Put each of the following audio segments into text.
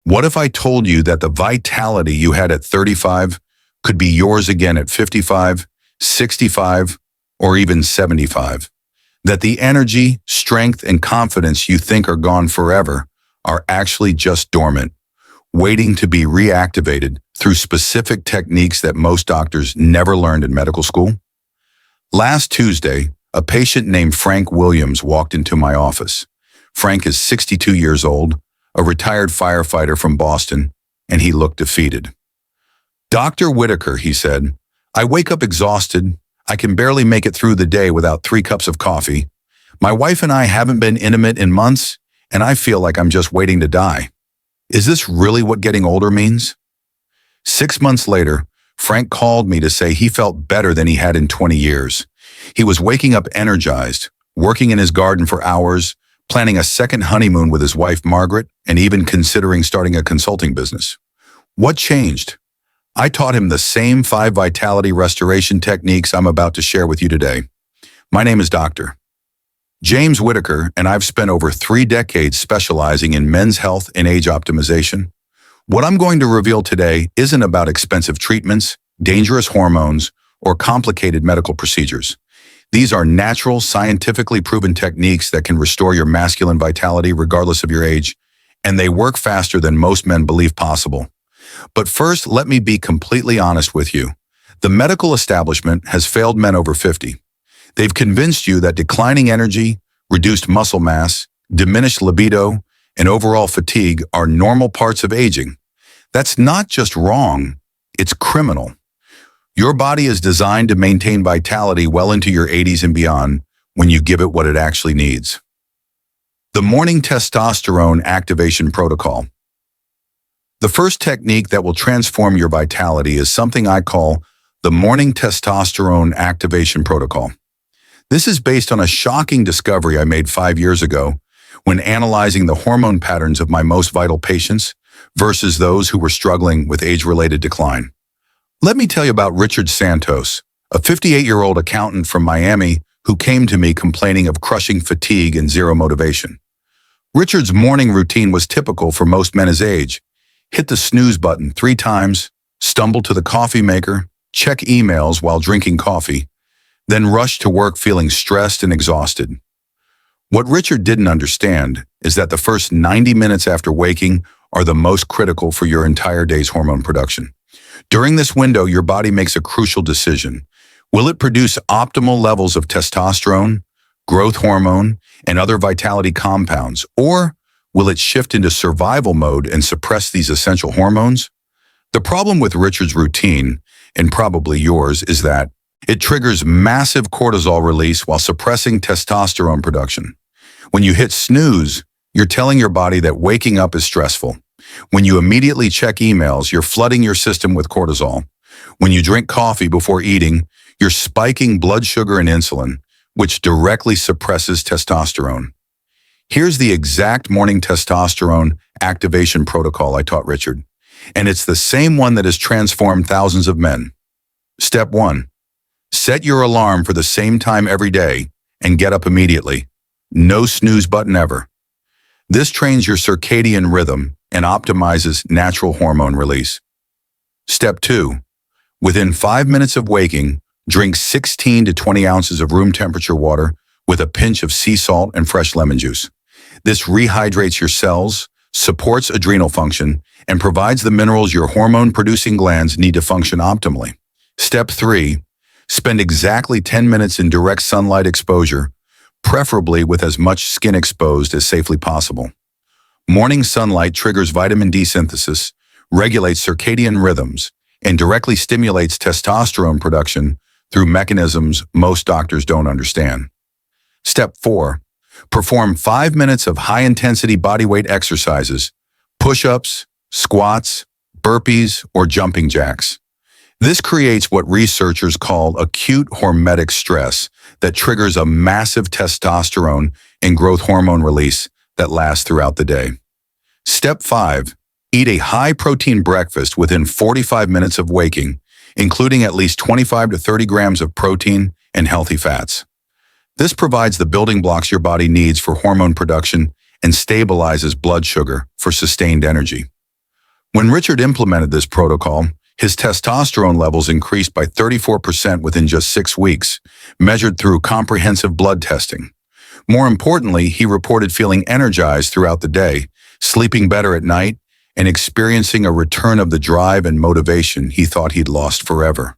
What if I told you that the vitality you had at 35 could be yours again at 55, 65, or even 75? That the energy, strength, and confidence you think are gone forever are actually just dormant, waiting to be reactivated through specific techniques that most doctors never learned in medical school? Last Tuesday, a patient named Frank Williams walked into my office. Frank is 62 years old, a retired firefighter from Boston, and he looked defeated. "Dr. Whitaker," he said, "I wake up exhausted. I can barely make it through the day without 3 cups of coffee. My wife and I haven't been intimate in months, and I feel like I'm just waiting to die. Is this really what getting older means?" 6 months later, Frank called me to say he felt better than he had in 20 years. He was waking up energized, working in his garden for hours, planning a second honeymoon with his wife, Margaret, and even considering starting a consulting business. What changed? I taught him the same 5 vitality restoration techniques I'm about to share with you today. My name is Dr. James Whitaker, and I've spent over 3 decades specializing in men's health and age optimization. What I'm going to reveal today isn't about expensive treatments, dangerous hormones, or complicated medical procedures. These are natural, scientifically proven techniques that can restore your masculine vitality regardless of your age, and they work faster than most men believe possible. But first, let me be completely honest with you. The medical establishment has failed men over 50. They've convinced you that declining energy, reduced muscle mass, diminished libido, and overall fatigue are normal parts of aging. That's not just wrong, it's criminal. Your body is designed to maintain vitality well into your 80s and beyond when you give it what it actually needs. The Morning Testosterone Activation Protocol. The first technique that will transform your vitality is something I call the Morning Testosterone Activation Protocol. This is based on a shocking discovery I made 5 years ago when analyzing the hormone patterns of my most vital patients versus those who were struggling with age-related decline. Let me tell you about Richard Santos, a 58-year-old accountant from Miami who came to me complaining of crushing fatigue and zero motivation. Richard's morning routine was typical for most men his age. Hit the snooze button 3 times, stumble to the coffee maker, check emails while drinking coffee, then rush to work feeling stressed and exhausted. What Richard didn't understand is that the first 90 minutes after waking are the most critical for your entire day's hormone production. During this window, your body makes a crucial decision. Will it produce optimal levels of testosterone, growth hormone, and other vitality compounds, or will it shift into survival mode and suppress these essential hormones? The problem with Richard's routine, and probably yours, is that it triggers massive cortisol release while suppressing testosterone production. When you hit snooze, you're telling your body that waking up is stressful. When you immediately check emails, you're flooding your system with cortisol. When you drink coffee before eating, you're spiking blood sugar and insulin, which directly suppresses testosterone. Here's the exact morning testosterone activation protocol I taught Richard, and it's the same one that has transformed thousands of men. Step 1. Set your alarm for the same time every day and get up immediately. No snooze button ever. This trains your circadian rhythm and optimizes natural hormone release. Step 2. Within 5 minutes of waking, drink 16 to 20 ounces of room temperature water with a pinch of sea salt and fresh lemon juice. This rehydrates your cells, supports adrenal function, and provides the minerals your hormone-producing glands need to function optimally. Step 3. Spend exactly 10 minutes in direct sunlight exposure, preferably with as much skin exposed as safely possible. Morning sunlight triggers vitamin D synthesis, regulates circadian rhythms, and directly stimulates testosterone production through mechanisms most doctors don't understand. Step 4. Perform 5 minutes of high-intensity bodyweight exercises, push-ups, squats, burpees, or jumping jacks. This creates what researchers call acute hormetic stress that triggers a massive testosterone and growth hormone release that lasts throughout the day. Step 5. Eat a high-protein breakfast within 45 minutes of waking, including at least 25 to 30 grams of protein and healthy fats. This provides the building blocks your body needs for hormone production and stabilizes blood sugar for sustained energy. When Richard implemented this protocol, his testosterone levels increased by 34% within just 6 weeks, measured through comprehensive blood testing. More importantly, he reported feeling energized throughout the day, sleeping better at night, and experiencing a return of the drive and motivation he thought he'd lost forever.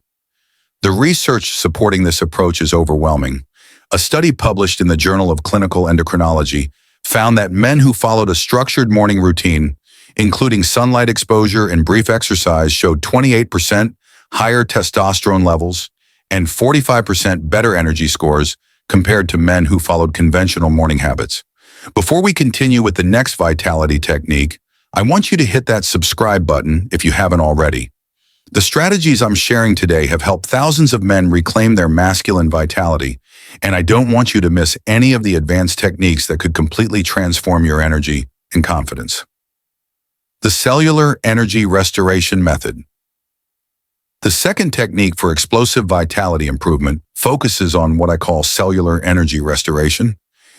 The research supporting this approach is overwhelming. A study published in the Journal of Clinical Endocrinology found that men who followed a structured morning routine, including sunlight exposure and brief exercise, showed 28% higher testosterone levels and 45% better energy scores compared to men who followed conventional morning habits. Before we continue with the next vitality technique, I want you to hit that subscribe button if you haven't already. The strategies I'm sharing today have helped thousands of men reclaim their masculine vitality, and I don't want you to miss any of the advanced techniques that could completely transform your energy and confidence. The Cellular Energy Restoration Method. The second technique for explosive vitality improvement focuses on what I call cellular energy restoration.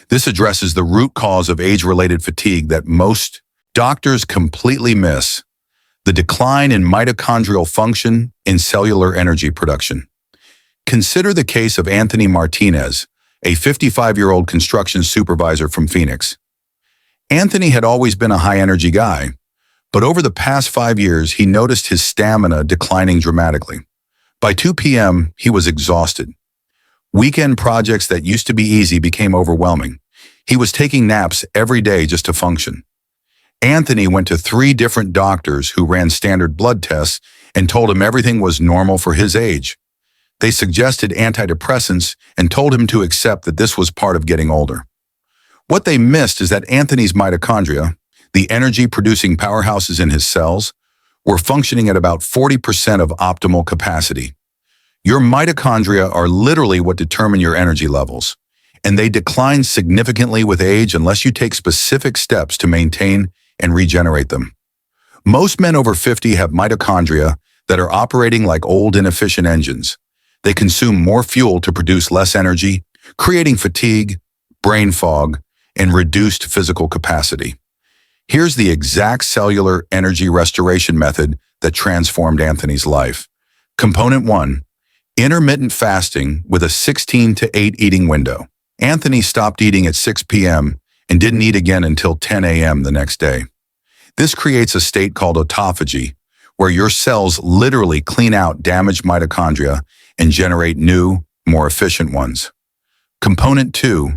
This addresses the root cause of age-related fatigue that most doctors completely miss: the decline in mitochondrial function in cellular energy production. Consider the case of Anthony Martinez, a 55-year-old construction supervisor from Phoenix. Anthony had always been a high-energy guy, but over the past 5 years, he noticed his stamina declining dramatically. By 2 p.m., he was exhausted. Weekend projects that used to be easy became overwhelming. He was taking naps every day just to function. Anthony went to 3 different doctors who ran standard blood tests and told him everything was normal for his age. They suggested antidepressants and told him to accept that this was part of getting older. What they missed is that Anthony's mitochondria, the energy-producing powerhouses in his cells, were functioning at about 40% of optimal capacity. Your mitochondria are literally what determine your energy levels, and they decline significantly with age unless you take specific steps to maintain and regenerate them. Most men over 50 have mitochondria that are operating like old, inefficient engines. They consume more fuel to produce less energy, creating fatigue, brain fog, and reduced physical capacity. Here's the exact cellular energy restoration method that transformed Anthony's life. Component 1, intermittent fasting with a 16 to 8 eating window. Anthony stopped eating at 6 p.m. and didn't eat again until 10 a.m. the next day. This creates a state called autophagy, where your cells literally clean out damaged mitochondria and generate new, more efficient ones. Component 2,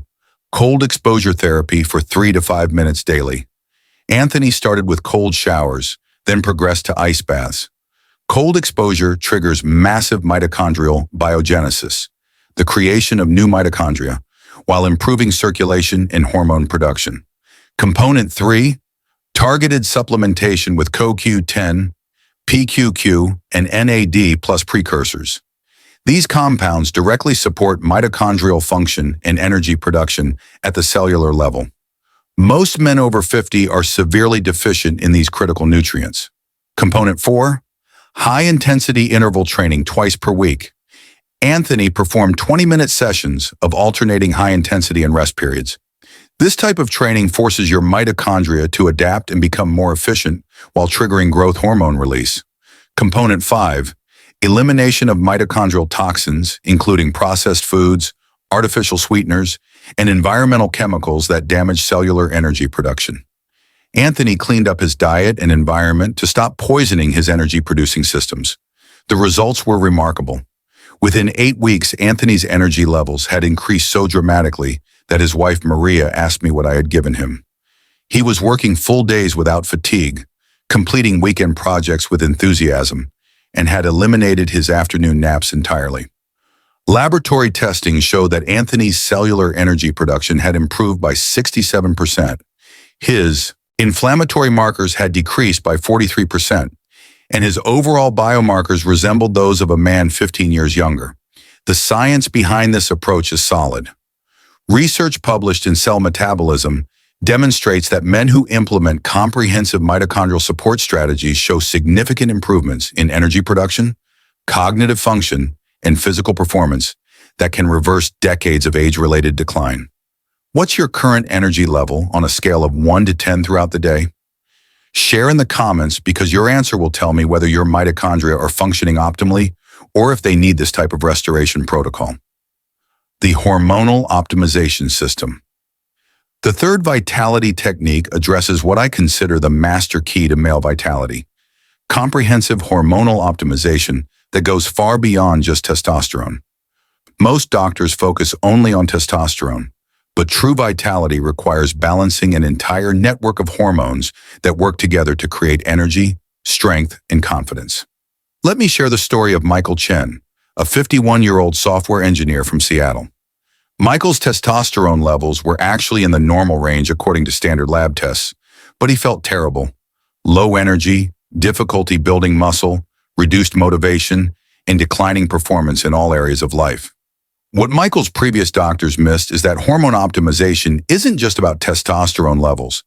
cold exposure therapy for 3 to 5 minutes daily. Anthony started with cold showers, then progressed to ice baths. Cold exposure triggers massive mitochondrial biogenesis, the creation of new mitochondria, while improving circulation and hormone production. Component 3, targeted supplementation with CoQ10, PQQ, and NAD plus precursors. These compounds directly support mitochondrial function and energy production at the cellular level. Most men over 50 are severely deficient in these critical nutrients. Component 4, high-intensity interval training twice per week. Anthony performed 20-minute sessions of alternating high intensity and rest periods. This type of training forces your mitochondria to adapt and become more efficient while triggering growth hormone release. Component 5, elimination of mitochondrial toxins, including processed foods, artificial sweeteners, and environmental chemicals that damage cellular energy production. Anthony cleaned up his diet and environment to stop poisoning his energy-producing systems. The results were remarkable. Within 8 weeks, Anthony's energy levels had increased so dramatically that his wife Maria asked me what I had given him. He was working full days without fatigue, completing weekend projects with enthusiasm, and had eliminated his afternoon naps entirely. Laboratory testing showed that Anthony's cellular energy production had improved by 67%. His inflammatory markers had decreased by 43%, and his overall biomarkers resembled those of a man 15 years younger. The science behind this approach is solid. Research published in Cell Metabolism demonstrates that men who implement comprehensive mitochondrial support strategies show significant improvements in energy production, cognitive function, and physical performance that can reverse decades of age-related decline. What's your current energy level on a scale of 1 to 10 throughout the day? Share in the comments because your answer will tell me whether your mitochondria are functioning optimally or if they need this type of restoration protocol. The Hormonal Optimization System. The third vitality technique addresses what I consider the master key to male vitality: comprehensive hormonal optimization that goes far beyond just testosterone. Most doctors focus only on testosterone, but true vitality requires balancing an entire network of hormones that work together to create energy, strength, and confidence. Let me share the story of Michael Chen, a 51-year-old software engineer from Seattle. Michael's testosterone levels were actually in the normal range according to standard lab tests, but he felt terrible. Low energy, difficulty building muscle, reduced motivation, and declining performance in all areas of life. What Michael's previous doctors missed is that hormone optimization isn't just about testosterone levels.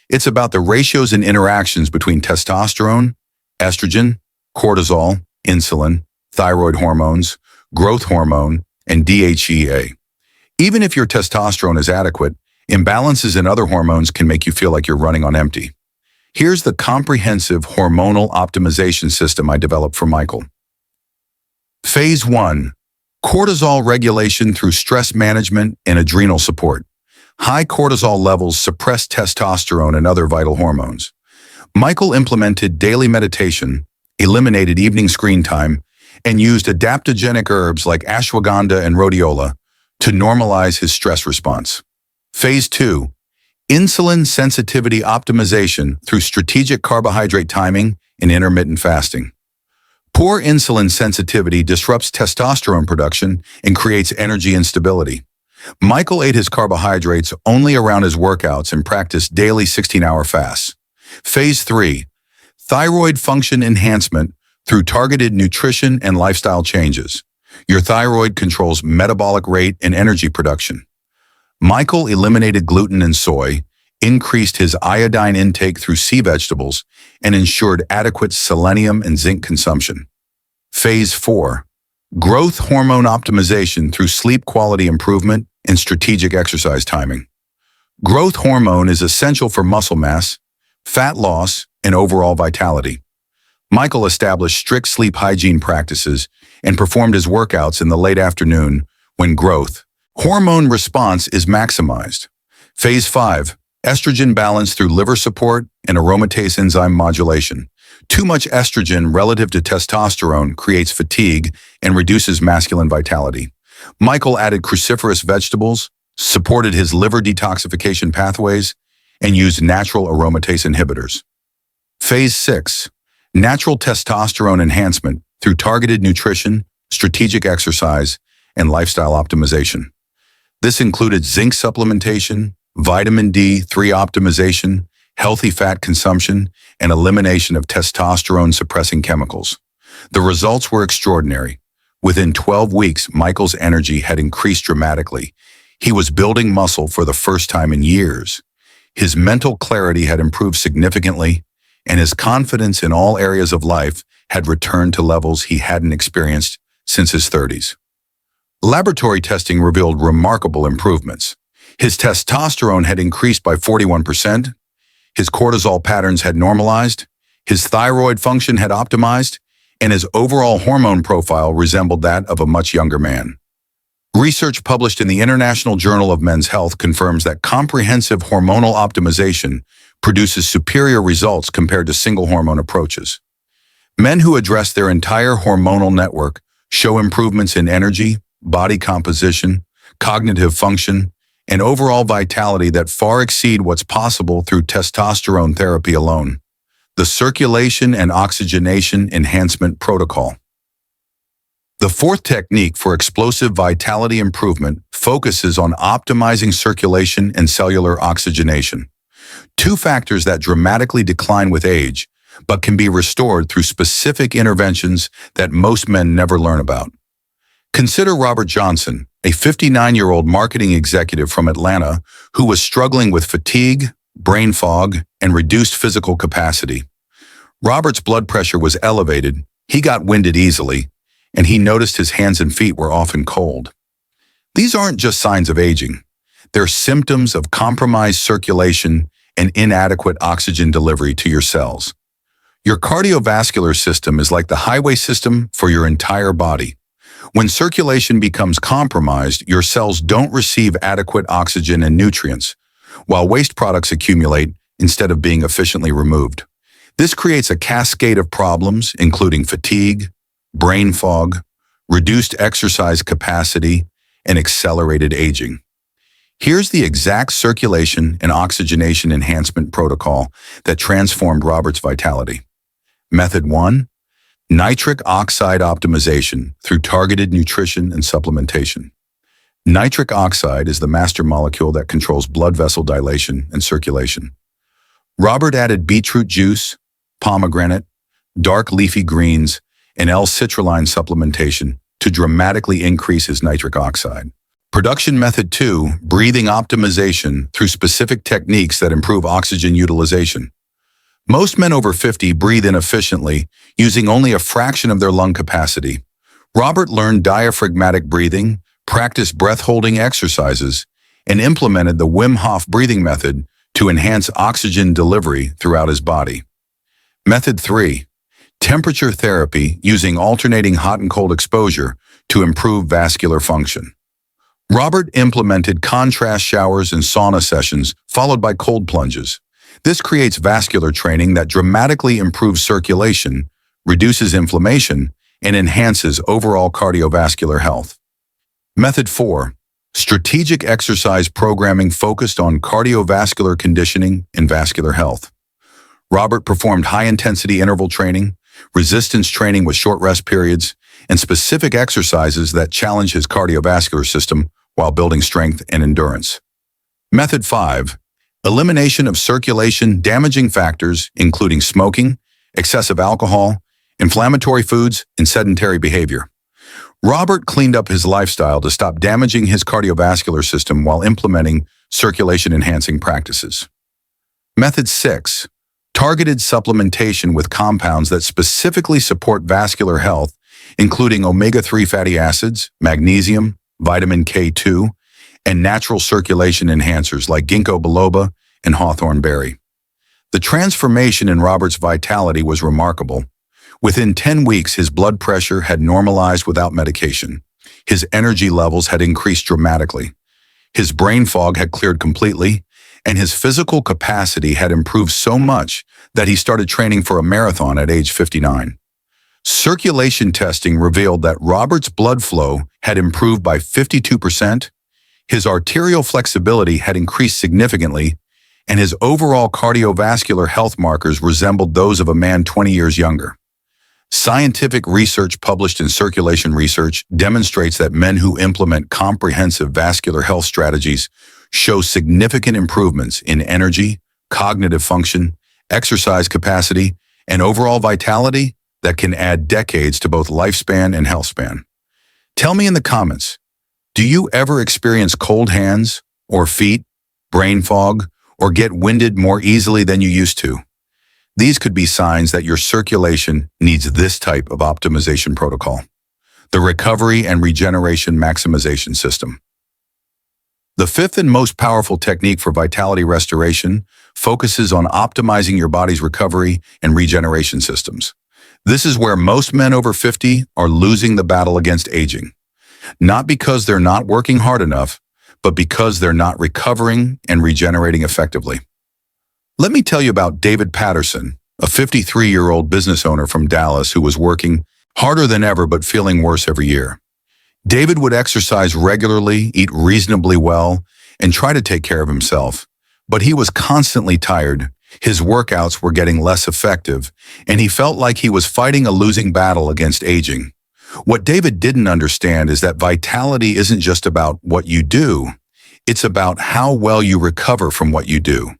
It's about the ratios and interactions between testosterone, estrogen, cortisol, insulin, thyroid hormones, growth hormone, and DHEA. Even if your testosterone is adequate, imbalances in other hormones can make you feel like you're running on empty. Here's the comprehensive hormonal optimization system I developed for Michael. Phase 1. Cortisol regulation through stress management and adrenal support. High cortisol levels suppress testosterone and other vital hormones. Michael implemented daily meditation, eliminated evening screen time, and used adaptogenic herbs like ashwagandha and rhodiola to normalize his stress response. Phase 2. Insulin sensitivity optimization through strategic carbohydrate timing and intermittent fasting. Poor insulin sensitivity disrupts testosterone production and creates energy instability. Michael ate his carbohydrates only around his workouts and practiced daily 16-hour fasts. Phase 3. Thyroid function enhancement through targeted nutrition and lifestyle changes. Your thyroid controls metabolic rate and energy production. Michael eliminated gluten and soy, increased his iodine intake through sea vegetables, and ensured adequate selenium and zinc consumption. Phase 4. Growth hormone optimization through sleep quality improvement and strategic exercise timing. Growth hormone is essential for muscle mass, fat loss, and overall vitality. Michael established strict sleep hygiene practices and performed his workouts in the late afternoon when growth hormone response is maximized. Phase 5. Estrogen balance through liver support and aromatase enzyme modulation. Too much estrogen relative to testosterone creates fatigue and reduces masculine vitality. Michael added cruciferous vegetables, supported his liver detoxification pathways, and used natural aromatase inhibitors. Phase 6. Natural testosterone enhancement through targeted nutrition, strategic exercise, and lifestyle optimization. This included zinc supplementation, vitamin D3 optimization, healthy fat consumption, and elimination of testosterone-suppressing chemicals. The results were extraordinary. Within 12 weeks, Michael's energy had increased dramatically. He was building muscle for the first time in years. His mental clarity had improved significantly, and his confidence in all areas of life had returned to levels he hadn't experienced since his 30s. Laboratory testing revealed remarkable improvements. His testosterone had increased by 41%, his cortisol patterns had normalized, his thyroid function had optimized, and his overall hormone profile resembled that of a much younger man. Research published in the International Journal of Men's Health confirms that comprehensive hormonal optimization produces superior results compared to single hormone approaches. Men who address their entire hormonal network show improvements in energy, body composition, cognitive function, and overall vitality that far exceed what's possible through testosterone therapy alone. The Circulation and Oxygenation Enhancement Protocol. The fourth technique for explosive vitality improvement focuses on optimizing circulation and cellular oxygenation, two factors that dramatically decline with age, but can be restored through specific interventions that most men never learn about. Consider Robert Johnson, a 59-year-old marketing executive from Atlanta who was struggling with fatigue, brain fog, and reduced physical capacity. Robert's blood pressure was elevated, he got winded easily, and he noticed his hands and feet were often cold. These aren't just signs of aging. They're symptoms of compromised circulation and inadequate oxygen delivery to your cells. Your cardiovascular system is like the highway system for your entire body. When circulation becomes compromised, your cells don't receive adequate oxygen and nutrients, while waste products accumulate instead of being efficiently removed. This creates a cascade of problems, including fatigue, brain fog, reduced exercise capacity, and accelerated aging. Here's the exact circulation and oxygenation enhancement protocol that transformed Robert's vitality. Method 1. Nitric oxide optimization through targeted nutrition and supplementation. Nitric oxide is the master molecule that controls blood vessel dilation and circulation. Robert added beetroot juice, pomegranate, dark leafy greens, and L-citrulline supplementation to dramatically increase his nitric oxide. Production Method 2, breathing optimization through specific techniques that improve oxygen utilization. Most men over 50 breathe inefficiently, using only a fraction of their lung capacity. Robert learned diaphragmatic breathing, practiced breath-holding exercises, and implemented the Wim Hof breathing method to enhance oxygen delivery throughout his body. Method 3. Temperature therapy using alternating hot and cold exposure to improve vascular function. Robert implemented contrast showers and sauna sessions followed by cold plunges. This creates vascular training that dramatically improves circulation, reduces inflammation, and enhances overall cardiovascular health. Method 4. Strategic exercise programming focused on cardiovascular conditioning and vascular health. Robert performed high-intensity interval training, resistance training with short rest periods, and specific exercises that challenge his cardiovascular system while building strength and endurance. Method 5. Elimination of circulation-damaging factors, including smoking, excessive alcohol, inflammatory foods, and sedentary behavior. Robert cleaned up his lifestyle to stop damaging his cardiovascular system while implementing circulation-enhancing practices. Method 6. Targeted supplementation with compounds that specifically support vascular health, including omega-3 fatty acids, magnesium, vitamin K2, and natural circulation enhancers like ginkgo biloba and hawthorn berry. The transformation in Robert's vitality was remarkable. Within 10 weeks, his blood pressure had normalized without medication. His energy levels had increased dramatically. His brain fog had cleared completely, and his physical capacity had improved so much that he started training for a marathon at age 59. Circulation testing revealed that Robert's blood flow had improved by 52%, his arterial flexibility had increased significantly, and his overall cardiovascular health markers resembled those of a man 20 years younger. Scientific research published in Circulation Research demonstrates that men who implement comprehensive vascular health strategies show significant improvements in energy, cognitive function, exercise capacity, and overall vitality that can add decades to both lifespan and health span. Tell me in the comments, do you ever experience cold hands or feet, brain fog, or get winded more easily than you used to? These could be signs that your circulation needs this type of optimization protocol, the Recovery and Regeneration Maximization System. The fifth and most powerful technique for vitality restoration focuses on optimizing your body's recovery and regeneration systems. This is where most men over 50 are losing the battle against aging. Not because they're not working hard enough, but because they're not recovering and regenerating effectively. Let me tell you about David Patterson, a 53-year-old business owner from Dallas who was working harder than ever but feeling worse every year. David would exercise regularly, eat reasonably well, and try to take care of himself. But he was constantly tired, his workouts were getting less effective, and he felt like he was fighting a losing battle against aging. What David didn't understand is that vitality isn't just about what you do, it's about how well you recover from what you do.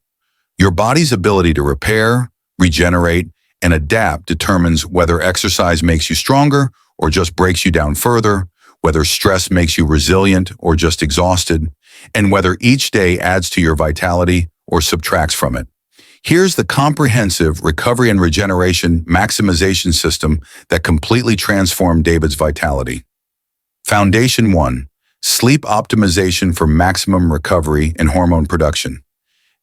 Your body's ability to repair, regenerate, and adapt determines whether exercise makes you stronger or just breaks you down further, whether stress makes you resilient or just exhausted, and whether each day adds to your vitality or subtracts from it. Here's the comprehensive Recovery and Regeneration Maximization System that completely transformed David's vitality. Foundation 1. Sleep optimization for maximum recovery and hormone production.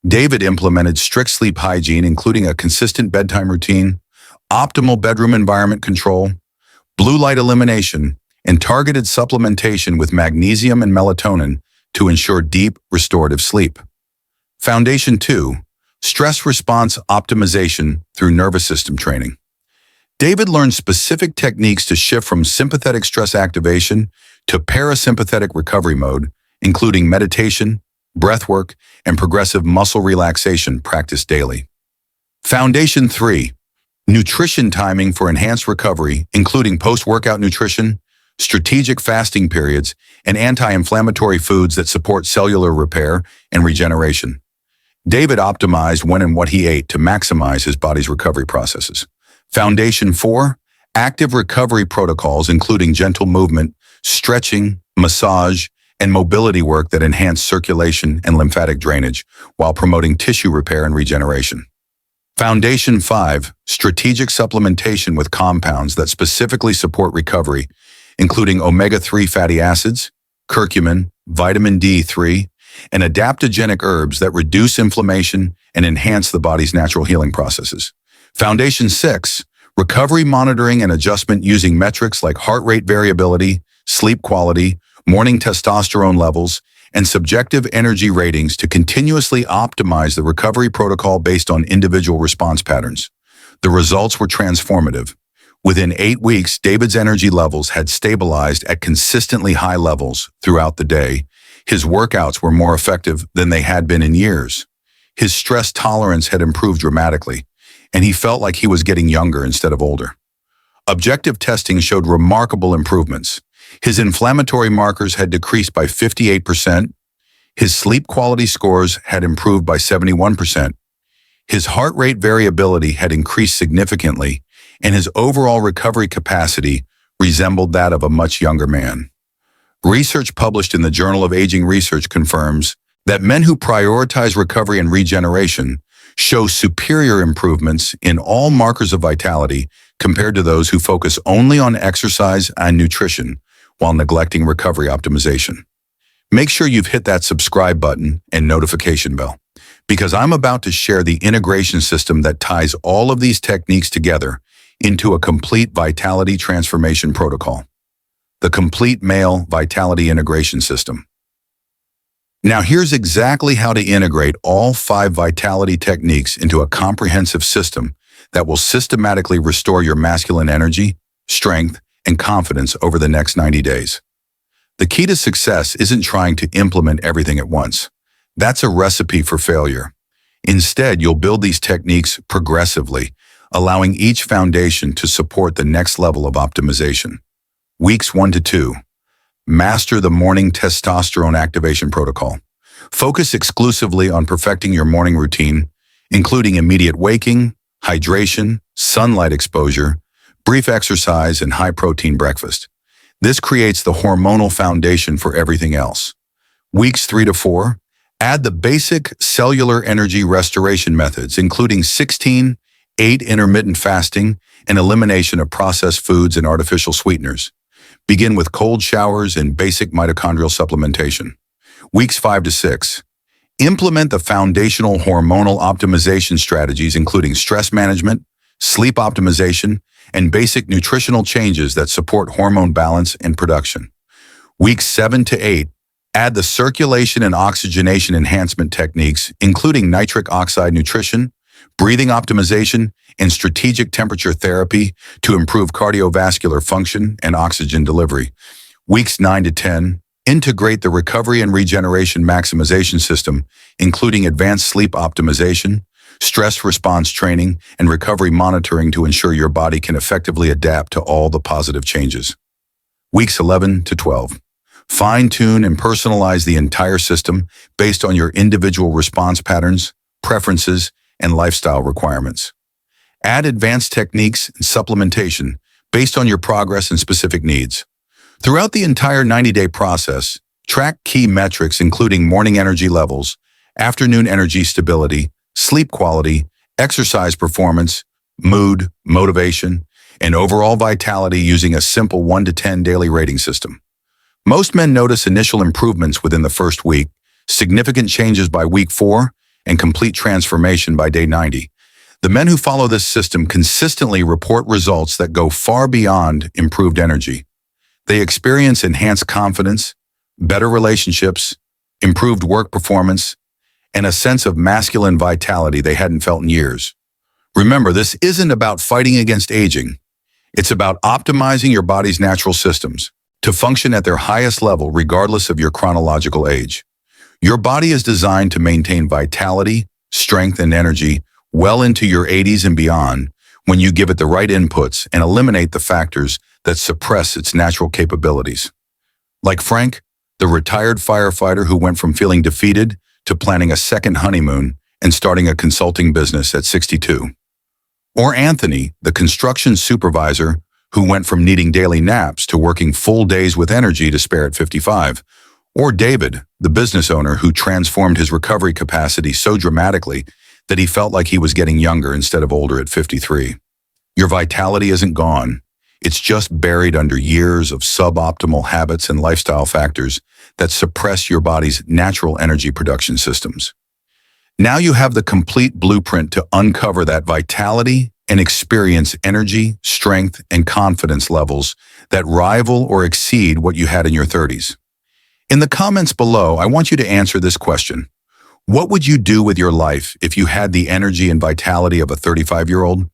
David implemented strict sleep hygiene, including a consistent bedtime routine, optimal bedroom environment control, blue light elimination, and targeted supplementation with magnesium and melatonin to ensure deep, restorative sleep. Foundation 2, stress response optimization through nervous system training. David learned specific techniques to shift from sympathetic stress activation to parasympathetic recovery mode, including meditation, breathwork, and progressive muscle relaxation practiced daily. Foundation 3, nutrition timing for enhanced recovery, including post-workout nutrition, strategic fasting periods, and anti-inflammatory foods that support cellular repair and regeneration. David optimized when and what he ate to maximize his body's recovery processes. Foundation 4, active recovery protocols, including gentle movement, stretching, massage, and mobility work that enhance circulation and lymphatic drainage while promoting tissue repair and regeneration. Foundation 5, strategic supplementation with compounds that specifically support recovery, including omega-3 fatty acids, curcumin, vitamin D3, and adaptogenic herbs that reduce inflammation and enhance the body's natural healing processes. Foundation 6, recovery monitoring and adjustment using metrics like heart rate variability, sleep quality, morning testosterone levels, and subjective energy ratings to continuously optimize the recovery protocol based on individual response patterns. The results were transformative. Within 8 weeks, David's energy levels had stabilized at consistently high levels throughout the day. His workouts were more effective than they had been in years. His stress tolerance had improved dramatically, and he felt like he was getting younger instead of older. Objective testing showed remarkable improvements. His inflammatory markers had decreased by 58%. His sleep quality scores had improved by 71%. His heart rate variability had increased significantly, and his overall recovery capacity resembled that of a much younger man. Research published in the Journal of Aging Research confirms that men who prioritize recovery and regeneration show superior improvements in all markers of vitality compared to those who focus only on exercise and nutrition while neglecting recovery optimization. Make sure you've hit that subscribe button and notification bell, because I'm about to share the integration system that ties all of these techniques together into a complete vitality transformation protocol. The Complete Male Vitality Integration System. Now here's exactly how to integrate all 5 vitality techniques into a comprehensive system that will systematically restore your masculine energy, strength, and confidence over the next 90 days. The key to success isn't trying to implement everything at once. That's a recipe for failure. Instead, you'll build these techniques progressively, allowing each foundation to support the next level of optimization. Weeks 1 to 2. Master the Morning Testosterone Activation Protocol. Focus exclusively on perfecting your morning routine, including immediate waking, hydration, sunlight exposure, brief exercise, and high-protein breakfast. This creates the hormonal foundation for everything else. Weeks 3 to 4. Add the basic cellular energy restoration methods, including 16, 8 intermittent fasting, and elimination of processed foods and artificial sweeteners. Begin with cold showers and basic mitochondrial supplementation. Weeks 5 to 6. Implement the foundational hormonal optimization strategies, including stress management, sleep optimization, and basic nutritional changes that support hormone balance and production. Weeks 7 to 8. Add the circulation and oxygenation enhancement techniques, including nitric oxide nutrition, breathing optimization, and strategic temperature therapy to improve cardiovascular function and oxygen delivery. Weeks 9 to 10, integrate the recovery and regeneration maximization system, including advanced sleep optimization, stress response training, and recovery monitoring to ensure your body can effectively adapt to all the positive changes. Weeks 11 to 12, fine-tune and personalize the entire system based on your individual response patterns, preferences, and lifestyle requirements. Add advanced techniques and supplementation based on your progress and specific needs. Throughout the entire 90-day process, track key metrics including morning energy levels, afternoon energy stability, sleep quality, exercise performance, mood, motivation, and overall vitality using a simple 1 to 10 daily rating system. Most men notice initial improvements within the first week, significant changes by week 4, and complete transformation by day 90. The men who follow this system consistently report results that go far beyond improved energy. They experience enhanced confidence, better relationships, improved work performance, and a sense of masculine vitality they hadn't felt in years. Remember, this isn't about fighting against aging. It's about optimizing your body's natural systems to function at their highest level regardless of your chronological age. Your body is designed to maintain vitality, strength, and energy well into your 80s and beyond when you give it the right inputs and eliminate the factors that suppress its natural capabilities. Like Frank, the retired firefighter who went from feeling defeated to planning a second honeymoon and starting a consulting business at 62. Or Anthony, the construction supervisor who went from needing daily naps to working full days with energy to spare at 55. Or David, the business owner who transformed his recovery capacity so dramatically that he felt like he was getting younger instead of older at 53. Your vitality isn't gone. It's just buried under years of suboptimal habits and lifestyle factors that suppress your body's natural energy production systems. Now you have the complete blueprint to uncover that vitality and experience energy, strength, and confidence levels that rival or exceed what you had in your 30s. In the comments below, I want you to answer this question. What would you do with your life if you had the energy and vitality of a 35-year-old?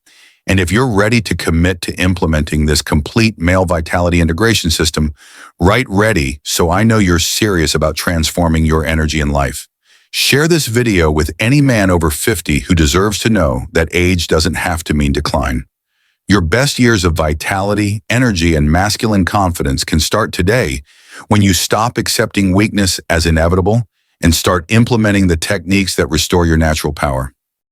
And if you're ready to commit to implementing this complete male vitality integration system, write ready so I know you're serious about transforming your energy and life. Share this video with any man over 50 who deserves to know that age doesn't have to mean decline. Your best years of vitality, energy, and masculine confidence can start today when you stop accepting weakness as inevitable and start implementing the techniques that restore your natural power.